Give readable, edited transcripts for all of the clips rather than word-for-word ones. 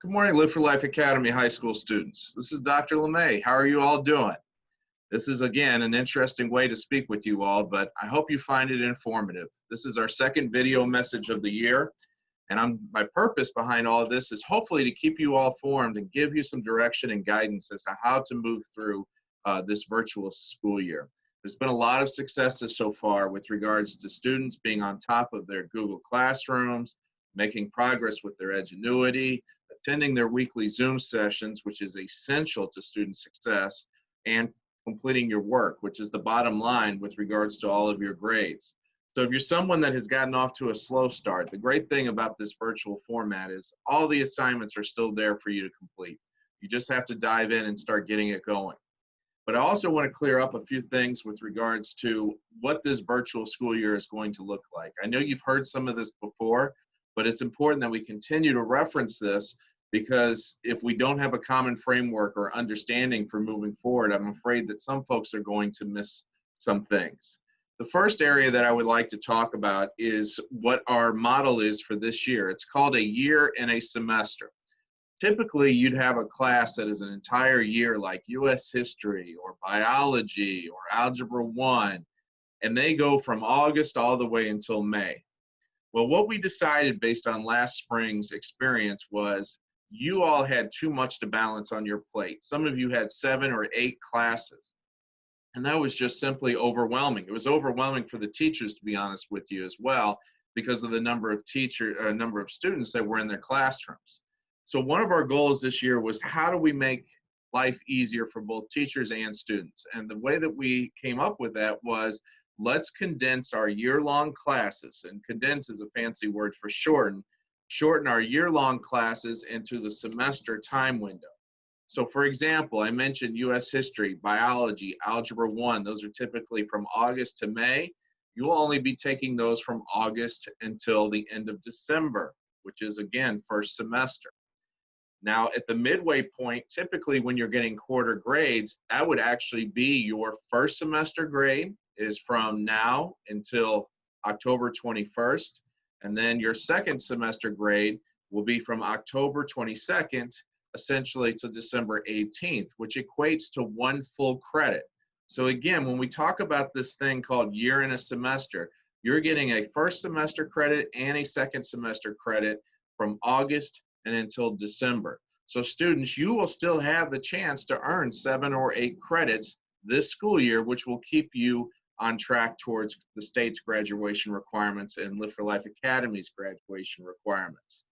Good morning, Live for Life Academy high school students. This is Dr. LeMay. How are you all doing? This is, again, an interesting way to speak with you all, but I hope you find it informative. This is our second video message of the year, and my purpose behind all of this is hopefully to keep you all formed and give you some direction and guidance as to how to move through this virtual school year. There's been a lot of successes so far with regards to students being on top of their Google Classrooms, making progress with their Edgenuity, attending their weekly Zoom sessions, which is essential to student success, and completing your work, which is the bottom line with regards to all of your grades. So if you're someone that has gotten off to a slow start, the great thing about this virtual format is all the assignments are still there for you to complete. You just have to dive in and start getting it going. But I also want to clear up a few things with regards to what this virtual school year is going to look like. I know you've heard some of this before, but it's important that we continue to reference this, because if we don't have a common framework or understanding for moving forward, I'm afraid that some folks are going to miss some things. The first area that I would like to talk about is what our model is for this year. It's called a year and a semester. Typically, you'd have a class that is an entire year like US history or biology or algebra 1, and they go from August all the way until May. Well, what we decided based on last spring's experience was you all had too much to balance on your plate. Some of you had 7 or 8 classes, and that was just simply overwhelming. It was overwhelming for the teachers, to be honest with you, as well, because of the number of students that were in their classrooms. So one of our goals this year was, how do we make life easier for both teachers and students? And the way that we came up with that was, let's condense our year-long classes, and condense is a fancy word for shorten our year-long classes into the semester time window. So for example, I mentioned US history, biology, algebra 1, those are typically from August to May. You'll only be taking those from August until the end of December, which is again, first semester. Now at the midway point, typically when you're getting quarter grades, that would actually be your first semester grade is from now until October 21st. And then your second semester grade will be from October 22nd, essentially to December 18th, which equates to 1 full credit. So again, when we talk about this thing called year and a semester, you're getting a first semester credit and a second semester credit from August and until December. So students, you will still have the chance to earn 7 or 8 credits this school year, which will keep you on track towards the state's graduation requirements and Live for Life Academy's graduation requirements.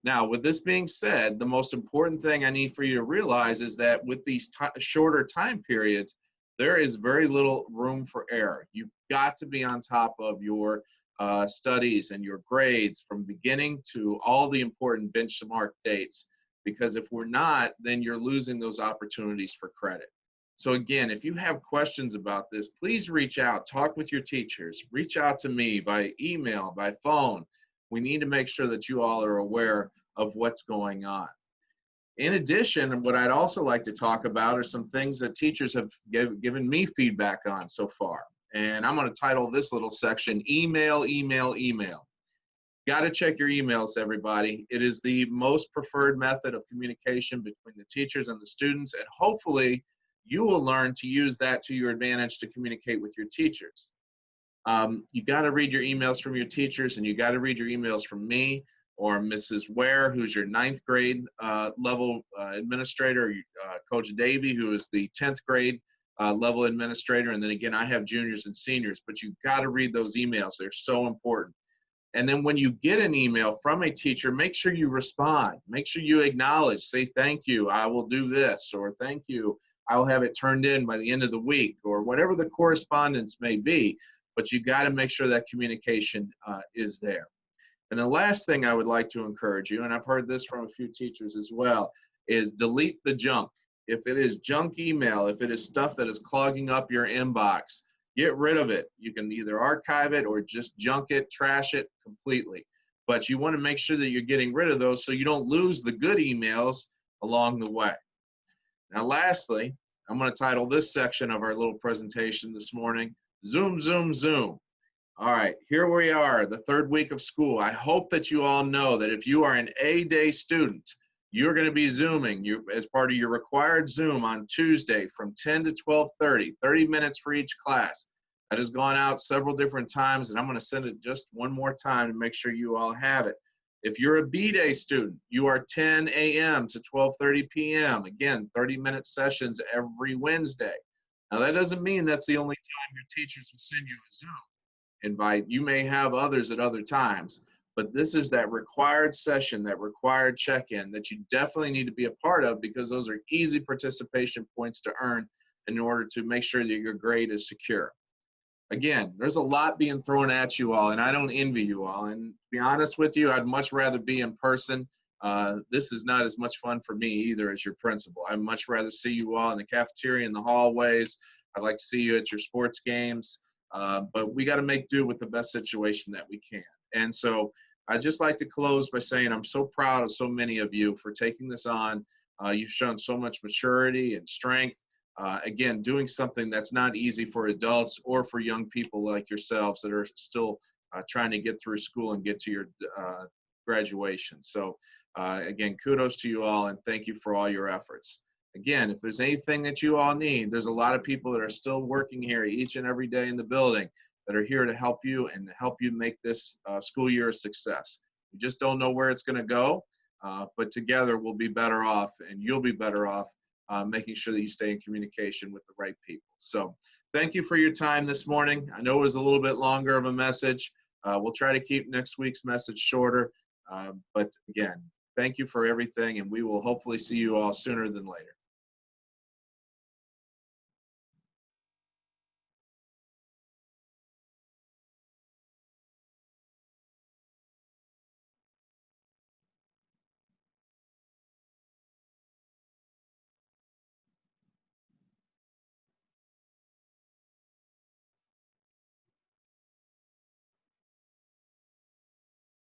Now, with this being said, the most important thing I need for you to realize is that with these shorter time periods, there is very little room for error. You've got to be on top of your studies and your grades from beginning to all the important benchmark dates, because if we're not, then you're losing those opportunities for credit. So again, if you have questions about this, please reach out, talk with your teachers, reach out to me by email, by phone. We need to make sure that you all are aware of what's going on. In addition, what I'd also like to talk about are some things that teachers have given me feedback on so far. And I'm going to title this little section, Email, Email, Email. Got to check your emails, everybody. It is the most preferred method of communication between the teachers and the students, and hopefully you will learn to use that to your advantage to communicate with your teachers. You got to read your emails from your teachers, and you got to read your emails from me or Mrs. Ware, who's your 9th grade level administrator, Coach Davey, who is the 10th grade level administrator. And then again, I have juniors and seniors, but you got to read those emails. They're so important. And then when you get an email from a teacher, make sure you respond. Make sure you acknowledge, say, thank you, I will do this, or thank you, I will have it turned in by the end of the week, or whatever the correspondence may be. But you got to make sure that communication is there. And the last thing I would like to encourage you, and I've heard this from a few teachers as well, is delete the junk. If it is junk email, if it is stuff that is clogging up your inbox, get rid of it. You can either archive it or just junk it, trash it completely. But you want to make sure that you're getting rid of those so you don't lose the good emails along the way. Now, lastly, I'm going to title this section of our little presentation this morning, Zoom, Zoom, Zoom. All right, here we are, the 3rd week of school. I hope that you all know that if you are an A-Day student, You're going to be Zooming as part of your required Zoom on Tuesday from 10 to 12:30, 30 minutes for each class. That has gone out several different times, and I'm going to send it just one more time to make sure you all have it. If you're a B-Day student, you are 10 a.m. to 12:30 p.m. Again, 30-minute sessions every Wednesday. Now, that doesn't mean that's the only time your teachers will send you a Zoom invite. You may have others at other times, but this is that required session, that required check-in that you definitely need to be a part of, because those are easy participation points to earn in order to make sure that your grade is secure. Again, there's a lot being thrown at you all, and I don't envy you all. And to be honest with you, I'd much rather be in person. This is not as much fun for me either as your principal. I'd much rather see you all in the cafeteria, in the hallways. I'd like to see you at your sports games. But we got to make do with the best situation that we can. And so I'd just like to close by saying I'm so proud of so many of you for taking this on. You've shown so much maturity and strength. Again, doing something that's not easy for adults or for young people like yourselves that are still trying to get through school and get to your graduation. So again, kudos to you all, and thank you for all your efforts. Again, if there's anything that you all need, there's a lot of people that are still working here each and every day in the building that are here to help you and help you make this school year a success. We just don't know where it's going to go, but together we'll be better off, and you'll be better off making sure that you stay in communication with the right people. So thank you for your time this morning. I know it was a little bit longer of a message. We'll try to keep next week's message shorter, but again, thank you for everything, and we will hopefully see you all sooner than later.